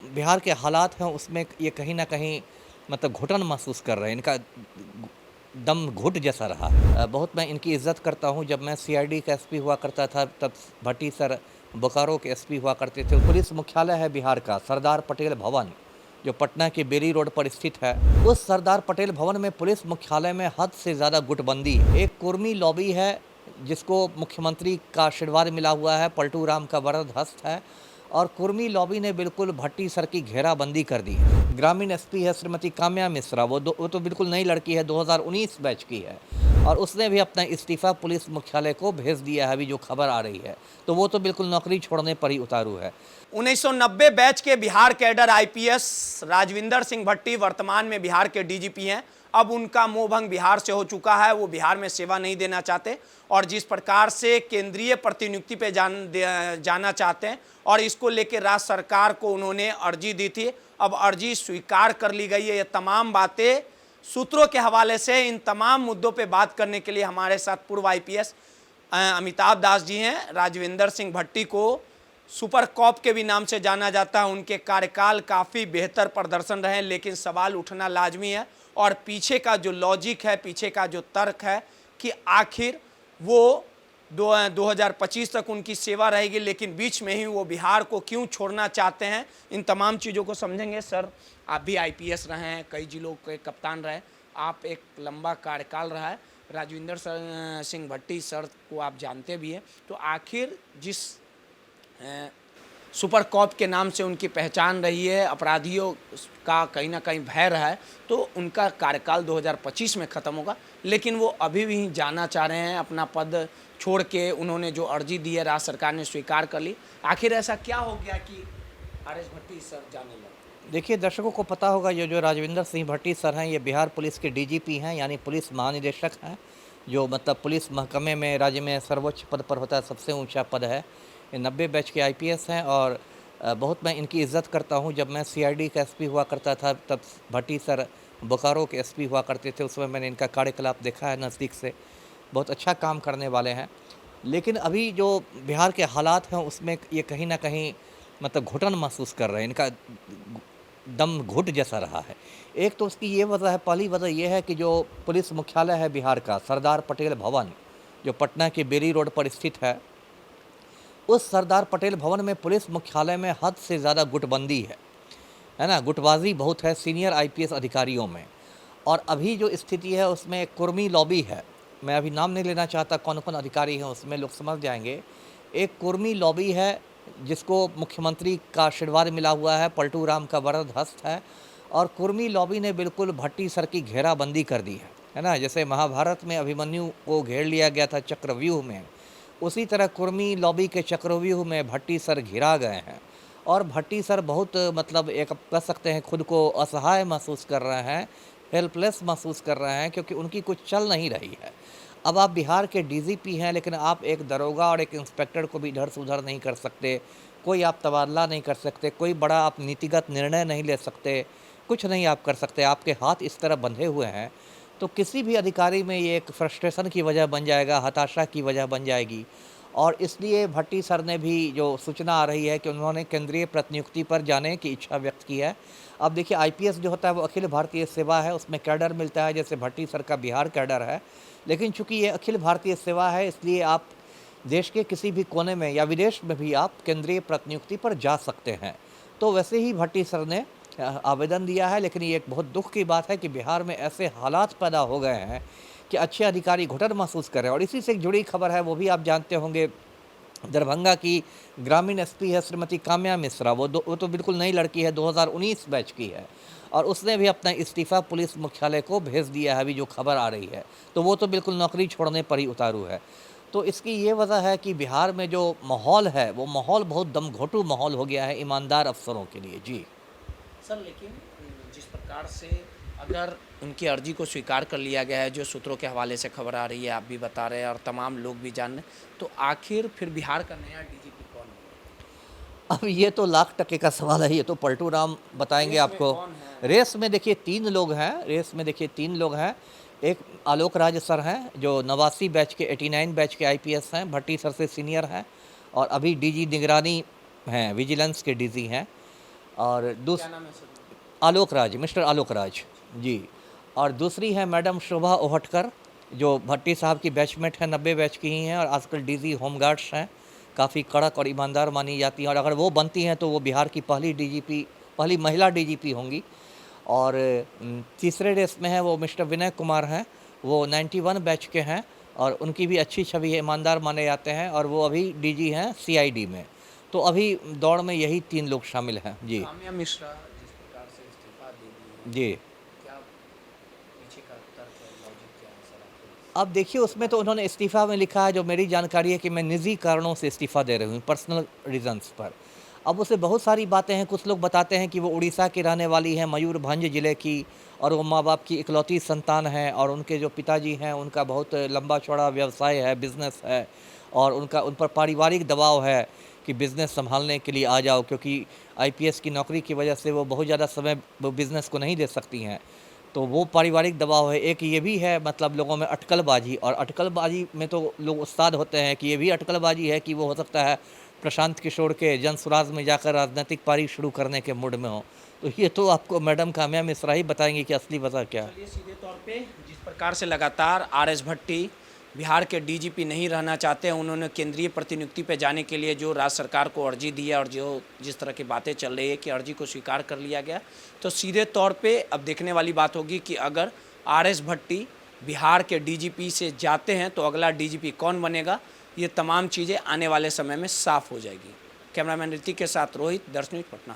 बिहार के हालात हैं उसमें ये कहीं न कहीं मतलब घुटन महसूस कर रहे हैं। इनका दम घुट जैसा रहा है। बहुत मैं इनकी इज़्ज़त करता हूँ। जब मैं सीआईडी का एसपी हुआ करता था तब भट्टी सर बोकारो के एसपी हुआ करते थे। पुलिस मुख्यालय है बिहार का सरदार पटेल भवन, जो पटना के बेरी रोड पर स्थित है। उस सरदार पटेल भवन में पुलिस मुख्यालय में हद से ज़्यादा गुटबंदी है। एक कुर्मी लॉबी है जिसको मुख्यमंत्री का आशीर्वाद मिला हुआ है, पलटू राम का वरद हस्त है, और कुर्मी लॉबी ने बिल्कुल भट्टी सर की घेराबंदी कर दी है। ग्रामीण एसपी है श्रीमती काम्या मिश्रा, वो तो बिल्कुल नई लड़की है, 2019 बैच की है, और उसने भी अपना इस्तीफ़ा पुलिस मुख्यालय को भेज दिया है। अभी जो खबर आ रही है तो वो तो बिल्कुल नौकरी छोड़ने पर ही उतारू है। 1990 बैच के बिहार कैडर आईपीएस राजविंदर सिंह भट्टी वर्तमान में बिहार के डीजीपी हैं। अब उनका मोहभंग बिहार से हो चुका है, वो बिहार में सेवा नहीं देना चाहते और जिस प्रकार से केंद्रीय प्रतिनियुक्ति पे जाना चाहते हैं और इसको लेकर राज्य सरकार को उन्होंने अर्जी दी थी। अब अर्जी स्वीकार कर ली गई है। ये तमाम बातें सूत्रों के हवाले से इन तमाम मुद्दों पे बात करने के लिए हमारे साथ पूर्व आईपीएस अमिताभ दास जी हैं। राजविंदर सिंह भट्टी को सुपर कॉप के भी नाम से जाना जाता है। उनके कार्यकाल काफ़ी बेहतर प्रदर्शन रहे, लेकिन सवाल उठना लाजमी है और पीछे का जो लॉजिक है, पीछे का जो तर्क है कि आखिर वो 2025 तक उनकी सेवा रहेगी, लेकिन बीच में ही वो बिहार को क्यों छोड़ना चाहते हैं, इन तमाम चीज़ों को समझेंगे। सर, आप भी आईपीएस रहे हैं, कई जिलों के कप्तान रहे, आप एक लंबा कार्यकाल रहा है। राजविंदर सिंह भट्टी सर को आप जानते भी हैं, तो आखिर जिस सुपर कॉप के नाम से उनकी पहचान रही है, अपराधियों का कहीं ना कहीं भय रहा है, तो उनका कार्यकाल 2025 में ख़त्म होगा, लेकिन वो अभी भी जाना चाह रहे हैं। अपना पद छोड़ के उन्होंने जो अर्जी दी है राज्य सरकार ने स्वीकार कर ली। आखिर ऐसा क्या हो गया कि आर एस भट्टी सर जाने लगे? देखिए, दर्शकों को पता होगा ये जो राजविंदर सिंह भट्टी सर हैं, ये बिहार पुलिस के डीजीपी हैं, यानी पुलिस महानिदेशक हैं, जो मतलब पुलिस महकमे में राज्य में सर्वोच्च पद पर होता है, सबसे ऊंचा पद है। ये 90 बैच के आईपीएस हैं और बहुत मैं इनकी इज़्ज़त करता हूँ। जब मैं सीआईडी का एसपी हुआ करता था तब भट्टी सर बोकारो के एसपी हुआ करते थे। उस समय मैंने इनका कार्यकलाप देखा है नज़दीक से। बहुत अच्छा काम करने वाले हैं, लेकिन अभी जो बिहार के हालात हैं उसमें ये कहीं न कहीं मतलब घुटन महसूस कर रहे हैं। इनका दम घुट जैसा रहा है। एक तो उसकी ये वजह है, पहली वजह ये है कि जो पुलिस मुख्यालय है बिहार का सरदार पटेल भवन, जो पटना के बेरी रोड पर स्थित है, उस सरदार पटेल भवन में पुलिस मुख्यालय में हद से ज़्यादा गुटबंदी है ना? गुटबाज़ी बहुत है सीनियर आईपीएस अधिकारियों में। और अभी जो स्थिति है उसमें एक कुर्मी लॉबी है। मैं अभी नाम नहीं लेना चाहता कौन-कौन अधिकारी हैं उसमें, लोग समझ जाएंगे। एक कुर्मी लॉबी है जिसको मुख्यमंत्री का आशीर्वाद मिला हुआ है, पलटू राम का वरद हस्त है, और कुर्मी लॉबी ने बिल्कुल भट्टी सर की घेराबंदी कर दी है ना? जैसे महाभारत में अभिमन्यु को घेर लिया गया था चक्रव्यूह में, उसी तरह कुर्मी लॉबी के चक्रव्यूह में भट्टी सर घिरा गए हैं। और भट्टी सर बहुत मतलब एक कह सकते हैं खुद को असहाय महसूस कर रहे हैं, हेल्पलेस महसूस कर रहे हैं, क्योंकि उनकी कुछ चल नहीं रही है। अब आप बिहार के डीजीपी हैं, लेकिन आप एक दरोगा और एक इंस्पेक्टर को भी इधर से उधर नहीं कर सकते, कोई आप तबादला नहीं कर सकते, कोई बड़ा आप नीतिगत निर्णय नहीं ले सकते, कुछ नहीं आप कर सकते। आपके हाथ इस तरह बंधे हुए हैं, तो किसी भी अधिकारी में ये एक फ्रस्ट्रेशन की वजह बन जाएगा, हताशा की वजह बन जाएगी। और इसलिए भट्टी सर ने भी जो सूचना आ रही है कि उन्होंने केंद्रीय प्रतिनियुक्ति पर जाने की इच्छा व्यक्त की है। अब देखिए, आईपीएस जो होता है वो अखिल भारतीय सेवा है, उसमें कैडर मिलता है, जैसे भट्टी सर का बिहार कैडर है। लेकिन चूंकि ये अखिल भारतीय सेवा है, इसलिए आप देश के किसी भी कोने में या विदेश में भी आप केंद्रीय प्रतिनियुक्ति पर जा सकते हैं। तो वैसे ही भट्टी सर ने आवेदन दिया है, लेकिन ये एक बहुत दुख की बात है कि बिहार में ऐसे हालात पैदा हो गए हैं कि अच्छे अधिकारी घुटन महसूस कर रहे हैं। और इसी से एक जुड़ी खबर है, वो भी आप जानते होंगे। दरभंगा की ग्रामीण एसपी है श्रीमती काम्या मिश्रा, वो तो बिल्कुल नई लड़की है, 2019 बैच की है, और उसने भी अपना इस्तीफ़ा पुलिस मुख्यालय को भेज दिया है। अभी जो खबर आ रही है तो वो तो बिल्कुल नौकरी छोड़ने पर ही उतारू है। तो इसकी ये वजह है कि बिहार में जो माहौल है वो माहौल बहुत दमघोटू माहौल हो गया है ईमानदार अफसरों के लिए। जी सर, लेकिन जिस प्रकार से अगर उनकी अर्जी को स्वीकार कर लिया गया है, जो सूत्रों के हवाले से खबर आ रही है, आप भी बता रहे हैं और तमाम लोग भी जान रहे हैं, तो आखिर फिर बिहार का नया डीजीपी कौन होगा? अब ये तो लाख टके का सवाल है, ये तो पलटू राम बताएंगे आपको। रेस में देखिए 3 लोग हैं। एक आलोक राज सर हैं जो 89 बैच के 89 बैच के आईपीएस हैं, भट्टी सर से सीनियर हैं और अभी डीजी निगरानी हैं, विजिलेंस के डीजी हैं। और नाम है सर? आलोक राज, मिस्टर आलोक राज जी। और दूसरी है मैडम शोभा ओहटकर, जो भट्टी साहब की बैचमेट हैं, 90 बैच की ही हैं और आजकल डीजी होमगार्ड्स हैं, काफ़ी कड़क और ईमानदार मानी जाती हैं और अगर वो बनती हैं तो वो बिहार की पहली डीजीपी, पहली महिला डीजीपी होंगी। और तीसरे रेस में है वो मिस्टर विनय कुमार हैं, वो 91 बैच के हैं और उनकी भी अच्छी छवि है, ईमानदार माने जाते हैं और वो अभी डीजी हैं सीआईडी में। तो अभी दौड़ में यही 3 लोग शामिल हैं जी। काम्या मिश्रा जिस प्रकार से इस्तीफा दे दी है, जी, क्या पीछे का तर्क है, लॉजिक क्या है सर आपके? अब देखिए उसमें तो उन्होंने इस्तीफ़ा में लिखा है, जो मेरी जानकारी है कि मैं निजी कारणों से इस्तीफ़ा दे रही हूँ, पर्सनल रीज़न्स पर। अब उससे बहुत सारी बातें हैं, कुछ लोग बताते हैं कि वो उड़ीसा की रहने वाली हैं, मयूरभंज ज़िले की, और वो माँ बाप की इकलौती संतान हैं और उनके जो पिताजी हैं उनका बहुत लंबा चौड़ा व्यवसाय है, बिज़नेस है और उनका उन पर पारिवारिक दबाव है कि बिज़नेस संभालने के लिए आ जाओ, क्योंकि आईपीएस की नौकरी की वजह से वो बहुत ज़्यादा समय वो बिज़नेस को नहीं दे सकती हैं। तो वो पारिवारिक दबाव है। एक ये भी है, मतलब लोगों में अटकलबाजी, और अटकलबाजी में तो लोग उस्ताद होते हैं कि ये भी अटकलबाजी है कि वो हो सकता है प्रशांत किशोर के जनसुराज में जाकर राजनीतिक पारी शुरू करने के मूड में हो। तो ये तो आपको मैडम काम्या मिश्रा ही बताएंगी कि असली वजह क्या है। चलिए, सीधे तौर पे जिस प्रकार से लगातार आरएस भट्टी बिहार के डीजीपी नहीं रहना चाहते हैं, उन्होंने केंद्रीय प्रतिनियुक्ति पे जाने के लिए जो राज्य सरकार को अर्जी दी है और जो जिस तरह की बातें चल रही है कि अर्जी को स्वीकार कर लिया गया, तो सीधे तौर पे अब देखने वाली बात होगी कि अगर आरएस भट्टी बिहार के डीजीपी से जाते हैं तो अगला डीजीपी कौन बनेगा, ये तमाम चीज़ें आने वाले समय में साफ हो जाएगी। कैमरामैन ऋतिक के साथ रोहित, दर्शन न्यूज़, पटना।